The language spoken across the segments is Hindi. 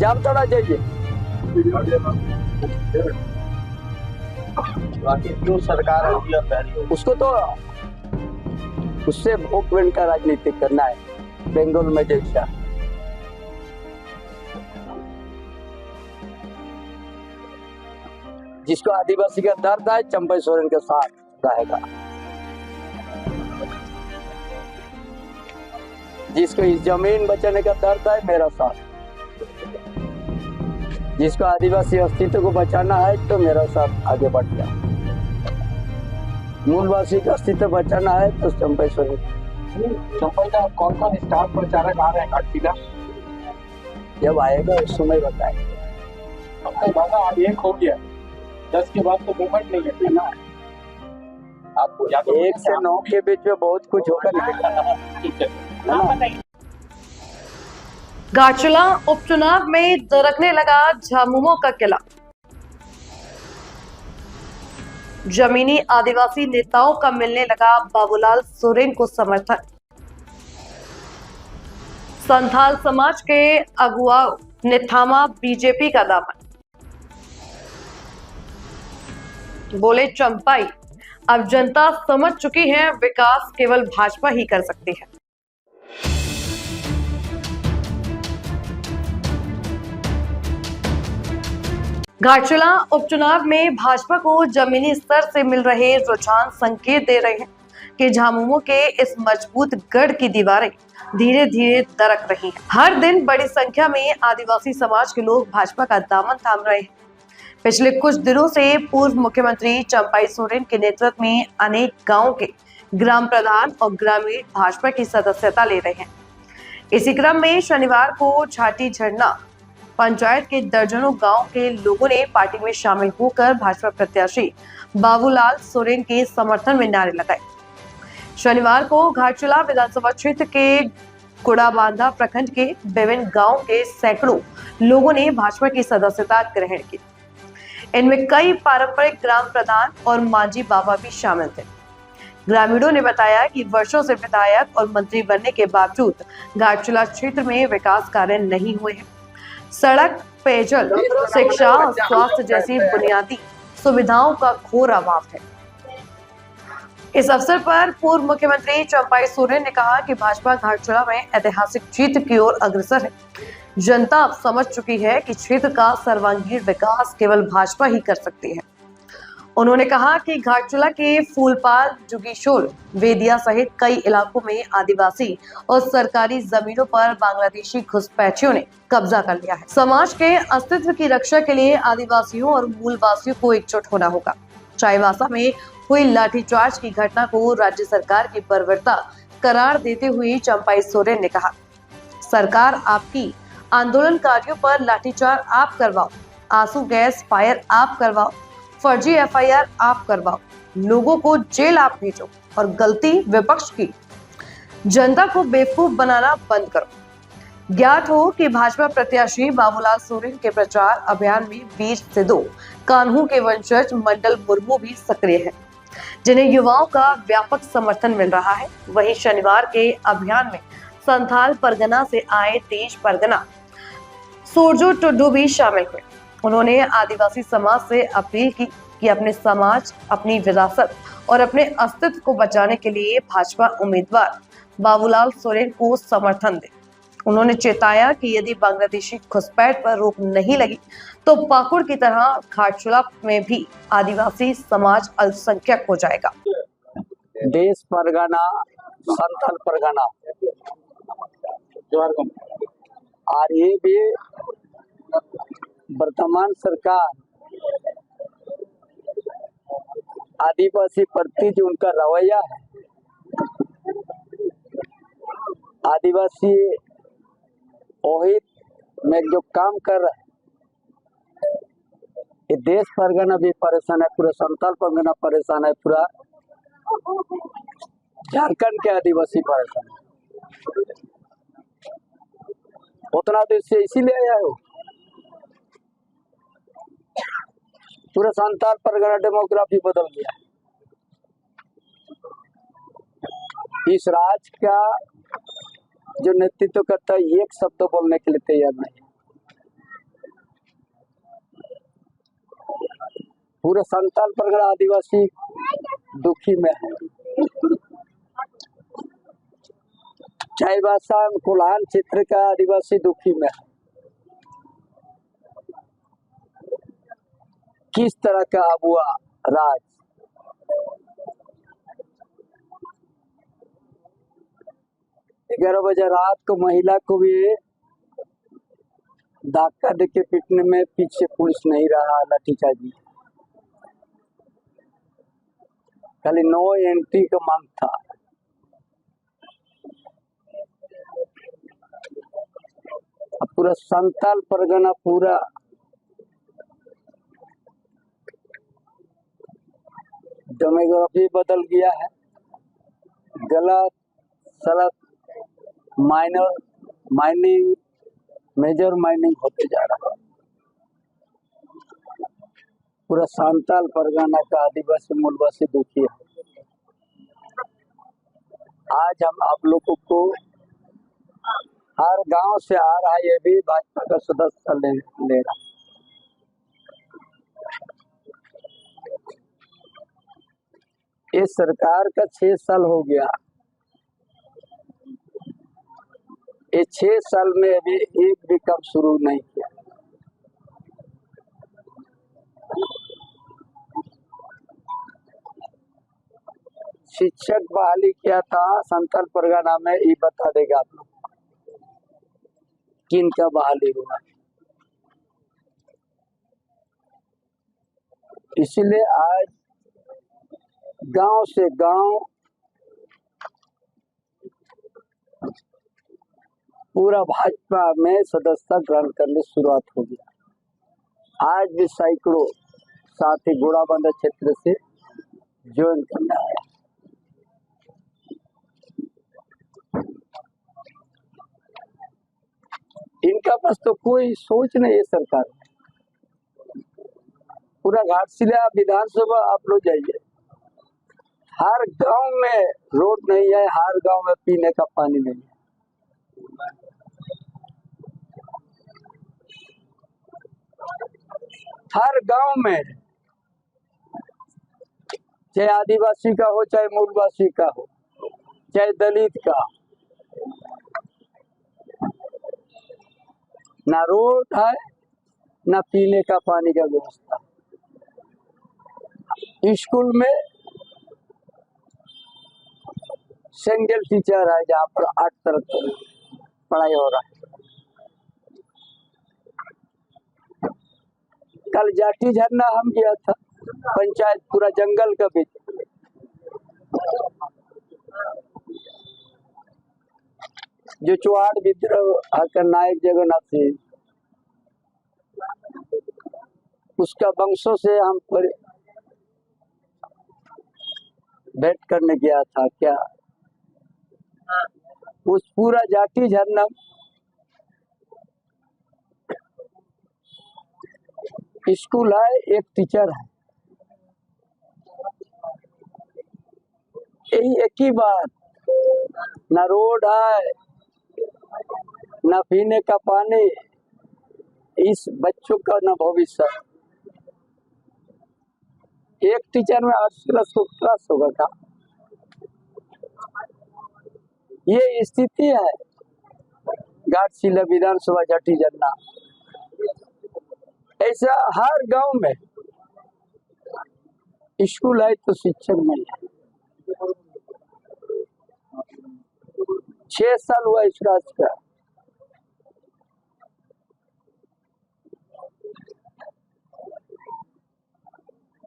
जाम थोड़ा चाहिए। क्यों सरकार उसको तो उससे वोट बैंक का राजनीति करना है, बंगाल में जैसा। जिसको आदिवासी का दर्द है, चंपई सोरेन के साथ रहेगा। जिसको इस जमीन बचाने का दर्द है, मेरा साथ। जिसको आदिवासी अस्तित्व को बचाना है, तो मेरा साथ आगे बढ़ गया। मूलवासी का अस्तित्व बचाना है, तो चंपई सोरेन। चंपई का कौन कौन स्टार प्रचारक आ रहे हैं घाटशिला? जब आएगा उस समय बताएंगे। अब तक भागा अब 1 हो गया, 10 के बाद तो मूवमेंट नहीं है ना। आपको 1 से 9 के बीच में बहुत कुछ होगा नहीं। घाटशिला उपचुनाव में दरकने लगा झामुमो का किला। जमीनी आदिवासी नेताओं का मिलने लगा बाबूलाल सोरेन को समर्थन। संथाल समाज के अगुवाओं ने थामा बीजेपी का दामन। बोले चंपाई, अब जनता समझ चुकी है विकास केवल भाजपा ही कर सकती है। घाटशिला उपचुनाव में भाजपा को जमीनी स्तर से मिल रहे रुझान संकेत दे रहे हैं कि झामुमो के इस मजबूत गढ़ की दीवारें धीरे धीरे दरक रही हैं। हर दिन बड़ी संख्या में आदिवासी समाज के लोग भाजपा का दामन थाम रहे हैं। पिछले कुछ दिनों से पूर्व मुख्यमंत्री चंपाई सोरेन के नेतृत्व में अनेक गांवों के ग्राम प्रधान और ग्रामीण भाजपा की सदस्यता ले रहे हैं। इसी क्रम में शनिवार को छाटी झरना पंचायत के दर्जनों गांव के लोगों ने पार्टी में शामिल होकर भाजपा प्रत्याशी बाबूलाल सोरेन के समर्थन में नारे लगाए। शनिवार को घाटशिला विधानसभा क्षेत्र के कुड़ाबांधा प्रखंड के विभिन्न गांव के सैकड़ों लोगों ने भाजपा की सदस्यता ग्रहण की। इनमें कई पारंपरिक ग्राम प्रधान और मांझी बाबा भी शामिल थे। ग्रामीणों ने बताया कि वर्षों से विधायक और मंत्री बनने के बावजूद घाटशिला क्षेत्र में विकास कार्य नहीं हुए हैं। सड़क, पेयजल, शिक्षा और स्वास्थ्य जैसी बुनियादी सुविधाओं का घोर अभाव है। इस अवसर पर पूर्व मुख्यमंत्री चंपाई सोरेन ने कहा कि भाजपा घाटशिला में ऐतिहासिक जीत की ओर अग्रसर है। जनता अब समझ चुकी है कि क्षेत्र का सर्वांगीण विकास केवल भाजपा ही कर सकती है। उन्होंने कहा कि घाटशिला के फूलपाल, जुगीशोल, वेदिया सहित कई इलाकों में आदिवासी और सरकारी जमीनों पर बांग्लादेशी घुसपैठियों ने कब्जा कर लिया है। समाज के अस्तित्व की रक्षा के लिए आदिवासियों और मूलवासियों को एकजुट होना होगा। चाईबासा में हुई लाठीचार्ज की घटना को राज्य सरकार की बर्बरता करार देते हुए चंपाई सोरेन ने कहा, सरकार आपकी, आंदोलनकारियों पर लाठीचार्ज आप करवाओ, आंसू गैस फायर आप करवाओ, फर्जी एफआईआर आप करवाओ, लोगों को जेल आप भेजो और गलती विपक्ष की। जनता को बेवकूफ बनाना बंद करो। ज्ञात हो कि भाजपा प्रत्याशी बाबूलाल सोरेन के प्रचार अभियान में वीर सिद्धू कान्हू के वंशज मंडल मुर्मू भी सक्रिय हैं, जिन्हें युवाओं का व्यापक समर्थन मिल रहा है। वहीं शनिवार के अभियान में संथाल परगना से आए तेज परगना सोरजो टुड्डू भी शामिल हुए। उन्होंने आदिवासी समाज से अपील की कि अपने समाज, अपनी विरासत और अपने अस्तित्व को बचाने के लिए भाजपा उम्मीदवार बाबूलाल सोरेन को समर्थन दे। उन्होंने चेताया कि यदि बांग्लादेशी घुसपैठ पर रोक नहीं लगी तो पाकुड़ की तरह घाटशिला में भी आदिवासी समाज अल्पसंख्यक हो जाएगा। देश परगना, संथाल परगना और ये भी वर्तमान सरकार आदिवासी प्रति जो उनका रवैया है, आदिवासी ओहित में जो काम कर रहे हैं, ये देश परगना भी परेशान है, पूरा संथाल परगना परेशान है, पूरा झारखंड के आदिवासी परेशान है। उतना देश से इसीलिए आया हो, पूरा संथाल परगना डेमोग्राफी बदल गया। इस राज्य का जो नेतृत्व करता है, एक शब्द बोलने के लिए तैयार नहीं। पूरा संताल परगना आदिवासी दुखी में है। चाईबासा कोल्हान क्षेत्र का आदिवासी दुखी में है। किस तरह का हुआ राज। 11 बजे रात को महिला को भी धक्का देके पीटने में पीछे पुलिस नहीं रहा, लाठीचार्ज। खाली नो एंट्री का मांग था। पूरा संताल परगना पूरा डेमोग्राफी बदल गया है। गलत सड़क माइनर माइनिंग मेजर माइनिंग होते जा रहा है। पूरा संताल परगना का आदिवासी मूलवासी दुखी है। आज हम आप लोगों को हर गांव से आ रहा है, ये भी भाजपा का सदस्य ले रहा। ये सरकार का 6 साल हो गया। ये 6 साल में अभी एक भी काम शुरू नहीं किया। शिक्षक बहाली किया था संताल परगना में, ये बता देगा आप लोग किन का बहाली हुआ। इसलिए आज गांव से गांव पूरा भाजपा में सदस्यता ग्रहण करने शुरुआत हो गया। आज भी सैकड़ों साथी घोड़ाबंदर क्षेत्र से ज्वाइन करने आया। इनका पास तो कोई सोच नहीं है सरकार। पूरा घाटशिला विधानसभा आप लोग जाइए, हर गांव में रोड नहीं है, हर गांव में पीने का पानी नहीं है। हर गांव में, चाहे आदिवासी का हो, चाहे मूलवासी का हो, चाहे दलित का, ना रोड है ना पीने का पानी का व्यवस्था। स्कूल में सिंगल टीचर है जहाँ पर 8 तरह पढ़ाई हो रहा है। कल जाटी झरना हम गया था, पंचायत पूरा जंगल का बीच, जो चुहाड़ विद्रोह का नायक जगन्नाथ सिंह, उसका वंशों से हम पर भेंट करने गया था। क्या उस पूरा जाटी झरना स्कूल है, एक टीचर है, यही एक ही बात। ना रोड है ना पीने का पानी, इस बच्चों का ना भविष्य। एक टीचर में 8 क्लास होगा का, ये स्थिति है घाटशिला विधानसभा जाटी झरना। ऐसा हर गांव में स्कूल है तो शिक्षक नहीं है। 6 साल हुआ इस राज का।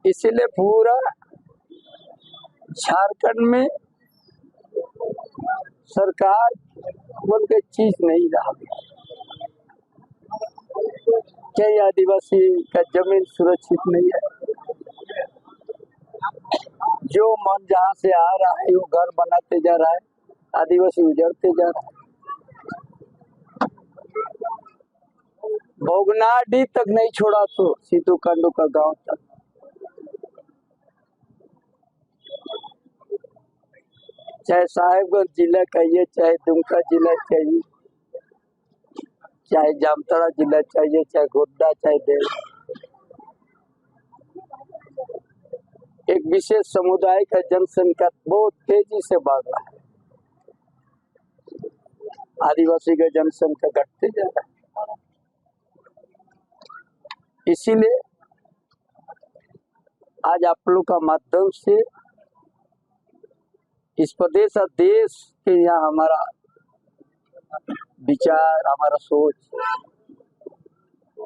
इसीलिए पूरा झारखंड में सरकार बोल के चीज नहीं रहा। कई आदिवासी का जमीन सुरक्षित नहीं है। जो मन जहाँ से आ रहा है वो घर बनाते जा रहा है, आदिवासी उजड़ते जा रहा है। भोगनाडी तक नहीं छोड़ा तो सीतू कांडू का गांव तक। चाहे साहेबगंज जिला कहिए, चाहे दुमका जिला चाहिए, चाहे जामताड़ा जिला चाहिए, चाहे गोड्डा, चाहे देव, एक विशेष समुदाय का जनसंख्या बहुत तेजी से बढ़ रहा है। आदिवासी का जनसंख्या घटते जा रहा है। इसीलिए आज आप लोग का माध्यम से इस प्रदेश और देश के यहाँ हमारा विचार, हमारा सोच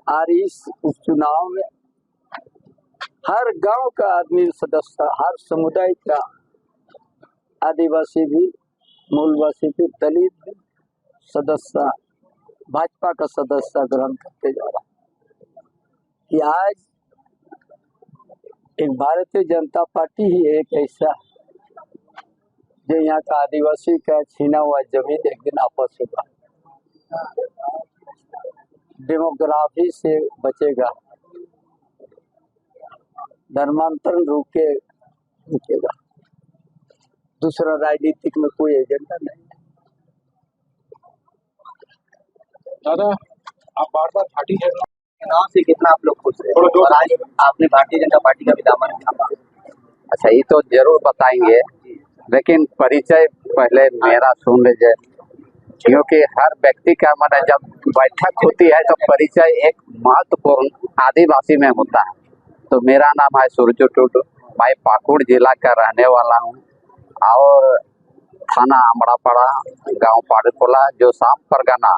और इस उपचुनाव में हर गांव का आदमी सदस्य, हर समुदाय का, आदिवासी भी, मूलवासी भी, दलित भी सदस्य भाजपा का सदस्य ग्रहण करते जा रहा है। कि आज एक भारतीय जनता पार्टी ही एक ऐसा जो यहाँ का आदिवासी का छीना हुआ जमीन एक दिन वापस होगा, डेमोग्राफी से बचेगा, धर्मांतरण रुकेगा। दूसरा राजनीतिक में कोई एजेंडा नहीं है। दादा, आप बार बार पार्टी चुनाव से कितना आप लोग खुश हैं और आज आपने भारतीय जनता पार्टी का भी दामन थामा? अच्छा, ये तो जरूर बताएंगे, लेकिन परिचय पहले मेरा सुन लीजिए, क्योंकि हर व्यक्ति का मन जब बैठक होती है तो परिचय एक महत्वपूर्ण आदिवासी में होता है। तो मेरा नाम है सुरजू टुडू, मैं पाकुड़ जिला का रहने वाला हूँ और थाना अमड़ापड़ा, गांव पाड़ीपोला, जो शाम परगना,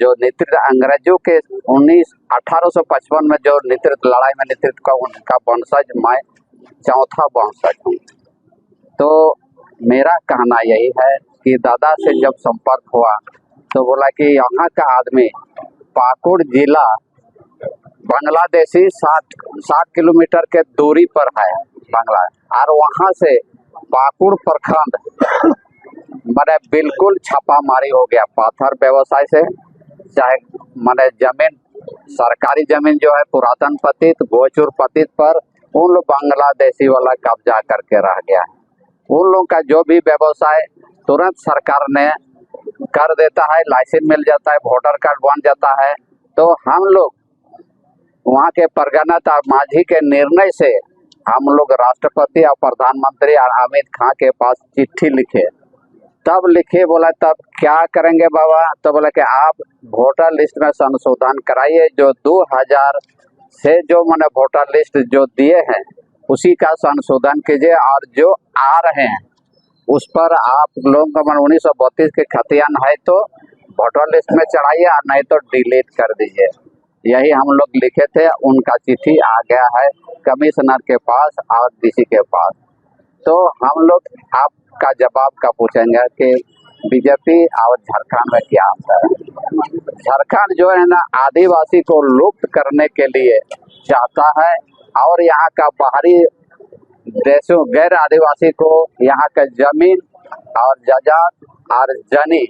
जो नेतृत्व अंग्रेजों के 1855 में जो नेतृत्व लड़ाई में नेतृत्व का उनका वंशज, मैं चौथा वंशज हूँ। तो मेरा कहना यही है कि दादा से जब संपर्क हुआ तो बोला कि यहाँ का आदमी पाकुड़ जिला बांग्लादेशी 60 किलोमीटर के दूरी पर है बांग्ला, और वहाँ से पाकुड़ प्रखंड मैंने बिल्कुल छापामारी हो गया पाथर व्यवसाय से, चाहे मैंने जमीन, सरकारी जमीन जो है पुरातन पतित, गोचुर पतित पर उन लोग बांग्लादेशी वाला कब्जा करके रह गया है। उन लोगों का जो भी व्यवसाय तुरंत सरकार ने कर देता है, लाइसेंस मिल जाता है, वोटर कार्ड बन जाता है। तो हम लोग वहाँ के परगना और माझी के निर्णय से हम लोग राष्ट्रपति और प्रधानमंत्री और अमित खान के पास चिट्ठी लिखे। तब लिखे, बोला तब क्या करेंगे बाबा? तो बोला कि आप वोटर लिस्ट में संशोधन कराइए, जो 2000 से जो मैंने वोटर लिस्ट जो दिए हैं उसी का संशोधन कीजिए, और जो आ रहे हैं उस पर आप लोगों का 1932 के खतियान है तो वोटर लिस्ट में चढ़ाइए, और नहीं तो डिलीट कर दीजिए। यही हम लोग लिखे थे। उनका चिट्ठी आ गया है कमिश्नर के पास और डीसी के पास। तो हम लोग आपका जवाब का पूछेंगे कि बीजेपी और झारखंड में क्या अंतर है। झारखंड जो है ना, आदिवासी को लुप्त करने के लिए चाहता है, और यहाँ का बाहरी देशों गैर आदिवासी को यहाँ का जमीन और जायदाद और जनी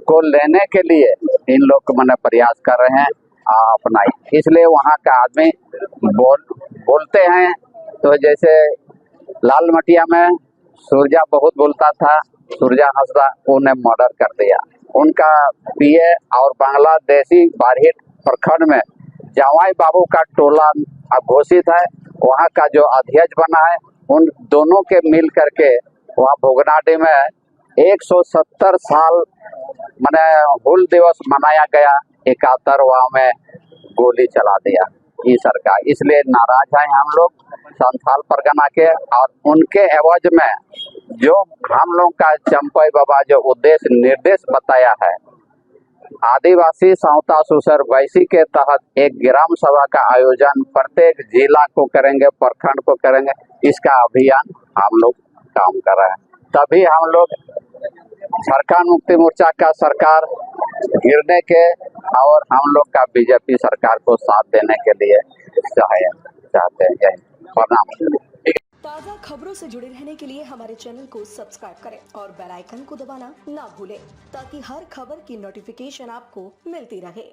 को लेने के लिए इन लोग मैंने प्रयास कर रहे हैं अपनाई। इसलिए वहाँ का आदमी बोलते हैं। तो जैसे लाल मटिया में सूरजा बहुत बोलता था, सूरजा हंसदा, उन्हें मर्डर कर दिया। उनका पीए और बांग्लादेशी बारहिट प्रखंड में जवाई बाबू का टोला घोषित है, वहाँ का जो अध्यक्ष बना है, उन दोनों के मिल करके वहाँ भोगनाडे में 170 साल मैंने हुल दिवस मनाया गया। 71वां में गोली चला दिया ये सरकार। इसलिए नाराज हैं हम लोग संथाल परगना के, और उनके एवज में जो हम लोग का चंपई बाबा जो उद्देश्य निर्देश बताया है, आदिवासी सावता सुसर वैसी के तहत एक ग्राम सभा का आयोजन प्रत्येक जिला को करेंगे, प्रखंड को करेंगे। इसका अभियान हम लोग काम कर रहे हैं। तभी हम लोग झारखंड मुक्ति मोर्चा का सरकार गिरने के और हम लोग का बीजेपी सरकार को साथ देने के लिए चाहते हैं। यही प्रणाम। ताज़ा खबरों से जुड़े रहने के लिए हमारे चैनल को सब्सक्राइब करें और बेल आइकन को दबाना ना भूलें, ताकि हर खबर की नोटिफिकेशन आपको मिलती रहे।